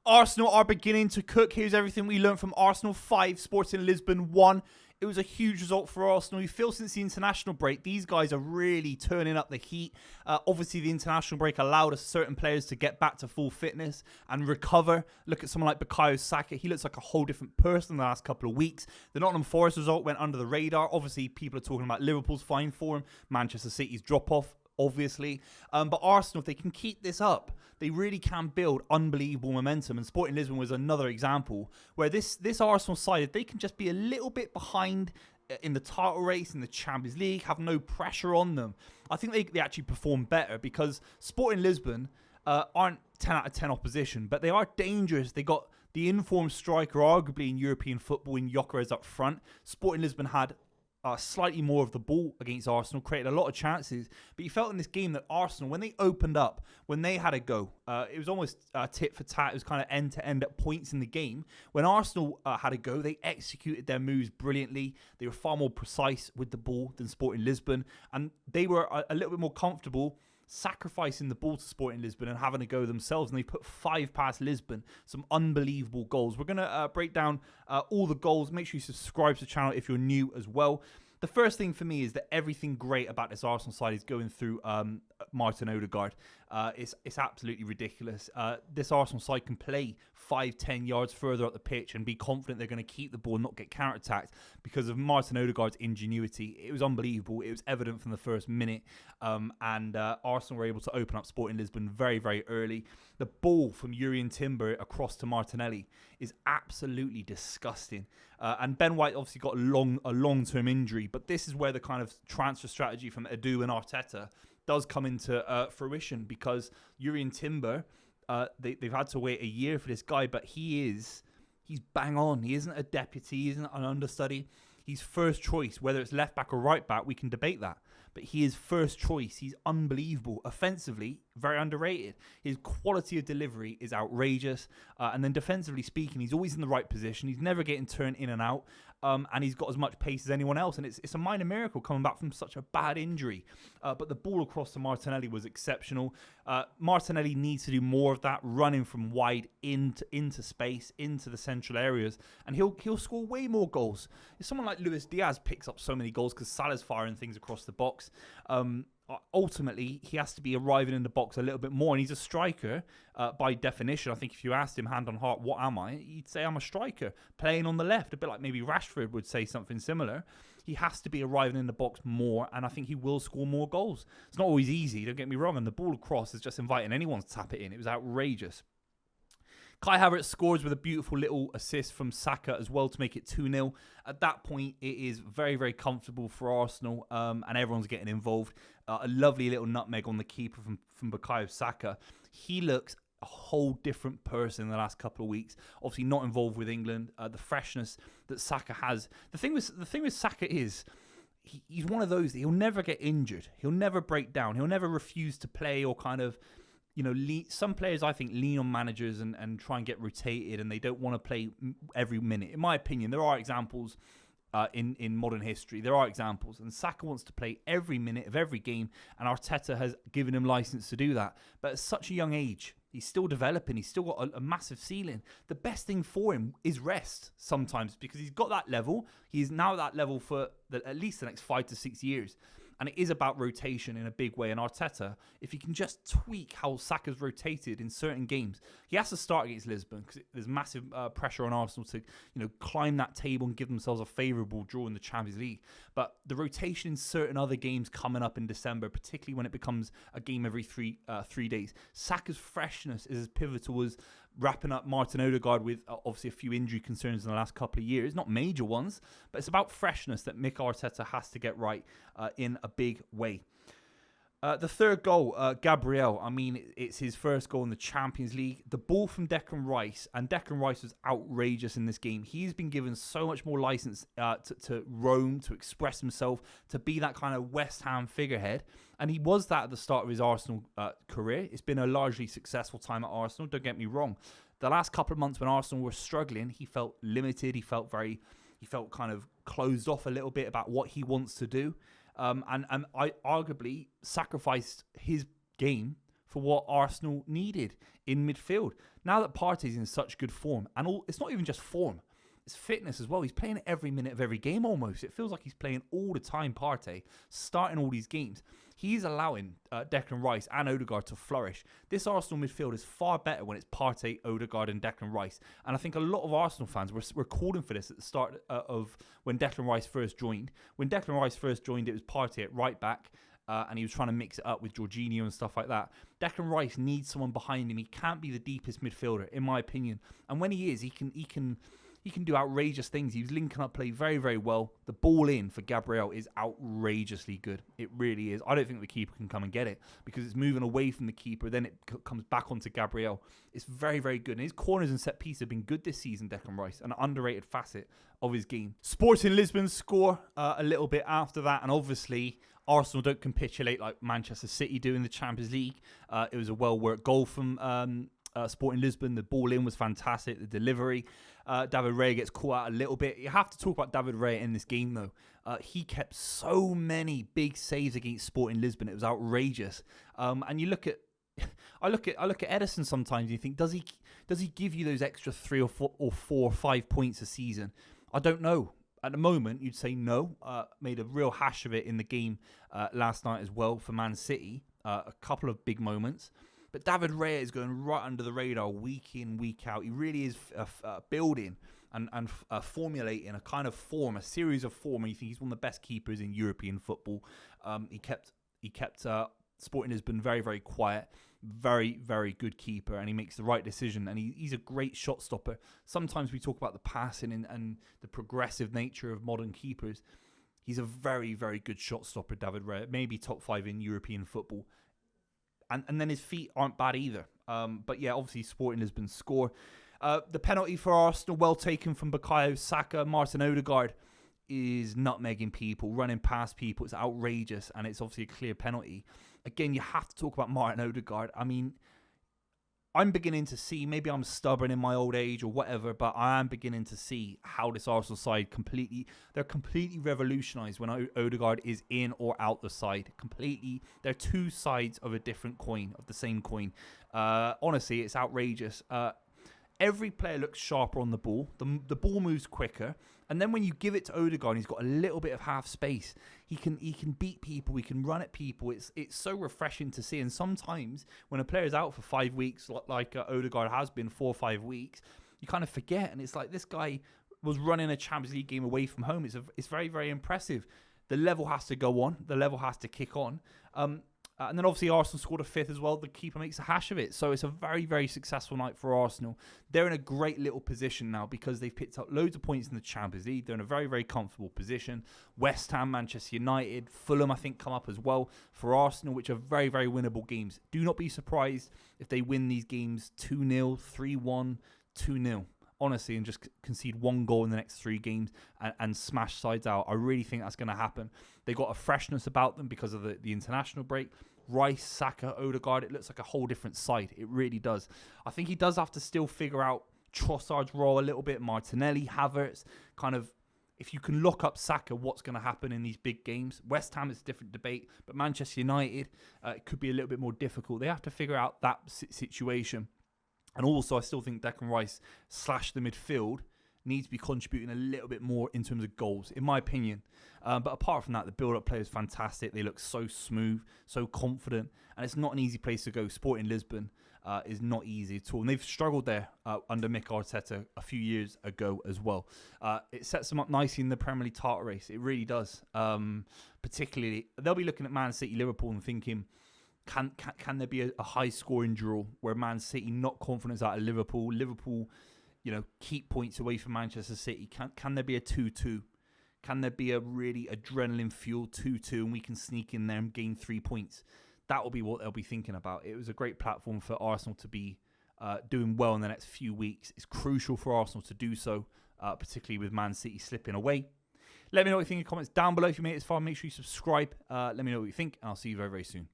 Arsenal are beginning to cook. Here's everything we learned from Arsenal 5, Sporting Lisbon 1. It was a huge result for Arsenal. You feel since the international break, these guys are really turning up the heat. Obviously, the international break allowed certain players to get back to full fitness and recover. Look at someone like Bukayo Saka. He looks like a whole different person in the last couple of weeks. The Nottingham Forest result went under the radar. Obviously, people are talking about Liverpool's fine form, Manchester City's drop-off, obviously. But Arsenal, if they can keep this up, they really can build unbelievable momentum. And Sporting Lisbon was another example where this Arsenal side, if they can just be a little bit behind in the title race, in the Champions League, have no pressure on them, I think they actually perform better, because Sporting Lisbon aren't 10 out of 10 opposition, but they are dangerous. They got the informed striker, arguably in European football, in Gyökeres up front. Sporting Lisbon had slightly more of the ball against Arsenal, created a lot of chances. But you felt in this game that Arsenal, when they opened up, when they had a go, it was almost tit for tat. It was kind of end-to-end at points in the game. When Arsenal had a go, they executed their moves brilliantly. They were far more precise with the ball than Sporting Lisbon. And they were a little bit more comfortable sacrificing the ball to Sporting Lisbon and having a go themselves, and they put 5 past Lisbon. Some unbelievable goals. We're going to break down all the goals. Make sure you subscribe to the channel if you're new as well. The first thing for me is that everything great about this Arsenal side is going through Martin Odegaard. It's absolutely ridiculous. This Arsenal side can play 5-10 yards further up the pitch and be confident they're going to keep the ball and not get counter-attacked because of Martin Odegaard's ingenuity. It was unbelievable. It was evident from the first minute. And Arsenal were able to open up Sporting Lisbon very, very early. The ball from Jurrien Timber across to Martinelli is absolutely disgusting. And Ben White obviously got a long-term injury, but this is where the kind of transfer strategy from Edu and Arteta does come into fruition, because Jurrien Timber, they've had to wait a year for this guy, but he's bang on. He isn't a deputy, he isn't an understudy. He's first choice. Whether it's left back or right back, we can debate that. But he is first choice. He's unbelievable. Offensively, very underrated. His quality of delivery is outrageous. And then defensively speaking, he's always in the right position. He's never getting turned in and out. And he's got as much pace as anyone else. And it's a minor miracle coming back from such a bad injury. But the ball across to Martinelli was exceptional. Martinelli needs to do more of that, running from wide into space, into the central areas. And he'll score way more goals. If someone like Luis Diaz picks up so many goals because Salah's firing things across the box, ultimately he has to be arriving in the box a little bit more, and he's a striker by definition. I think if you asked him hand on heart, what am I, he'd say I'm a striker playing on the left, a bit like maybe Rashford would say something similar. He has to be arriving in the box more, and I think he will score more goals. It's not always easy, don't get me wrong, and the ball across is just inviting anyone to tap it in. It was outrageous. Kai Havertz scores with a beautiful little assist from Saka as well to make it 2-0. At that point, it is very, very comfortable for Arsenal, and everyone's getting involved. A lovely little nutmeg on the keeper from Bukayo Saka. He looks a whole different person in the last couple of weeks. Obviously not involved with England. The freshness that Saka has. The thing with Saka is he's one of those that he'll never get injured. He'll never break down. He'll never refuse to play or kind of, some players I think lean on managers and try and get rotated, and they don't want to play every minute. In my opinion, there are examples in modern history. There are examples, and Saka wants to play every minute of every game, and Arteta has given him license to do that. But at such a young age, he's still developing. He's still got a massive ceiling. The best thing for him is rest sometimes, because he's got that level. He's now at that level for at least the next 5 to 6 years. And it is about rotation in a big way. And Arteta, if he can just tweak how Saka's rotated in certain games, he has to start against Lisbon because there's massive pressure on Arsenal to, climb that table and give themselves a favourable draw in the Champions League. But the rotation in certain other games coming up in December, particularly when it becomes a game every 3 days, Saka's freshness is as pivotal as wrapping up Martin Odegaard with obviously a few injury concerns in the last couple of years. Not major ones, but it's about freshness that Mikel Arteta has to get right in a big way. The third goal, Gabriel, it's his first goal in the Champions League. The ball from Declan Rice, and Declan Rice was outrageous in this game. He's been given so much more license to roam, to express himself, to be that kind of West Ham figurehead. And he was that at the start of his Arsenal career. It's been a largely successful time at Arsenal, don't get me wrong. The last couple of months when Arsenal were struggling, he felt limited. He felt kind of closed off a little bit about what he wants to do. And I arguably sacrificed his game for what Arsenal needed in midfield. Now that Partey's in such good form, and it's not even just form, it's fitness as well. He's playing every minute of every game almost. It feels like he's playing all the time, Partey, starting all these games. He's allowing Declan Rice and Odegaard to flourish. This Arsenal midfield is far better when it's Partey, Odegaard and Declan Rice. And I think a lot of Arsenal fans were calling for this at the start of when Declan Rice first joined. When Declan Rice first joined, it was Partey at right back. And he was trying to mix it up with Jorginho and stuff like that. Declan Rice needs someone behind him. He can't be the deepest midfielder, in my opinion. And when he is, he can do outrageous things. He was linking up play very, very well. The ball in for Gabriel is outrageously good. It really is. I don't think the keeper can come and get it because it's moving away from the keeper. Then it comes back onto Gabriel. It's very, very good. And his corners and set pieces have been good this season, Declan Rice. An underrated facet of his game. Sporting Lisbon score a little bit after that. And obviously, Arsenal don't capitulate like Manchester City do in the Champions League. It was a well-worked goal from Sporting Lisbon. The ball in was fantastic. The delivery. David Raya gets caught out a little bit. You have to talk about David Raya in this game, though. He kept so many big saves against Sporting Lisbon. It was outrageous. And you look at, I look at Edison sometimes. And you think, does he give you those extra 3 or 4 or 5 points a season? I don't know. At the moment, you'd say no. Made a real hash of it in the game last night as well for Man City. A couple of big moments. But David Raya is going right under the radar week in, week out. He really is building and formulating a kind of form, a series of form. And you think he's one of the best keepers in European football. He kept Sporting Lisbon very, very quiet. Very, very good keeper, and he makes the right decision, and he's a great shot stopper. Sometimes we talk about the passing and the progressive nature of modern keepers. He's a very, very good shot stopper, David Raya. Maybe top 5 in European football. And then his feet aren't bad either. But yeah, obviously Sporting Lisbon score. The penalty for Arsenal, well taken from Bukayo Saka. Martin Odegaard is nutmegging people, running past people. It's outrageous, and it's obviously a clear penalty. Again, you have to talk about Martin Odegaard. I mean, I'm beginning to see, maybe I'm stubborn in my old age or whatever, but I am beginning to see how this Arsenal side they're completely revolutionised when Odegaard is in or out the side. Completely. They're two sides of a different coin, of the same coin. Honestly, it's outrageous. Every player looks sharper on the ball. The ball moves quicker. And then when you give it to Odegaard, he's got a little bit of half space. He can beat people. He can run at people. It's so refreshing to see. And sometimes when a player is out for 5 weeks, like Odegaard has been 4 or 5 weeks, you kind of forget. And it's like this guy was running a Champions League game away from home. It's very, very impressive. The level has to go on. The level has to kick on. And then obviously Arsenal scored a 5th as well. The keeper makes a hash of it. So it's a very, very successful night for Arsenal. They're in a great little position now because they've picked up loads of points in the Champions League. They're in a very, very comfortable position. West Ham, Manchester United, Fulham, I think, come up as well for Arsenal, which are very, very winnable games. Do not be surprised if they win these games 2-0, 3-1, 2-0. Honestly, and just concede 1 goal in the next 3 games and smash sides out. I really think that's going to happen. They got a freshness about them because of the international break. Rice, Saka, Odegaard, it looks like a whole different side. It really does. I think he does have to still figure out Trossard's role a little bit. Martinelli, Havertz, kind of, if you can lock up Saka, what's going to happen in these big games? West Ham is a different debate, but Manchester United, it could be a little bit more difficult. They have to figure out that situation. And also, I still think Declan Rice / the midfield needs to be contributing a little bit more in terms of goals, in my opinion. But apart from that, the build-up play is fantastic. They look so smooth, so confident. And it's not an easy place to go. Sporting Lisbon is not easy at all. And they've struggled there under Mick Arteta a few years ago as well. It sets them up nicely in the Premier League title race. It really does. Particularly, they'll be looking at Man City, Liverpool and thinking, Can there be a high scoring draw where Man City knock confidence out of Liverpool? Liverpool, keep points away from Manchester City. Can there be a 2-2? Can there be a really adrenaline fueled 2-2 and we can sneak in there and gain 3 points? That will be what they'll be thinking about. It was a great platform for Arsenal to be doing well in the next few weeks. It's crucial for Arsenal to do so, particularly with Man City slipping away. Let me know what you think in the comments down below. If you made it this far, make sure you subscribe. Let me know what you think, and I'll see you very, very soon.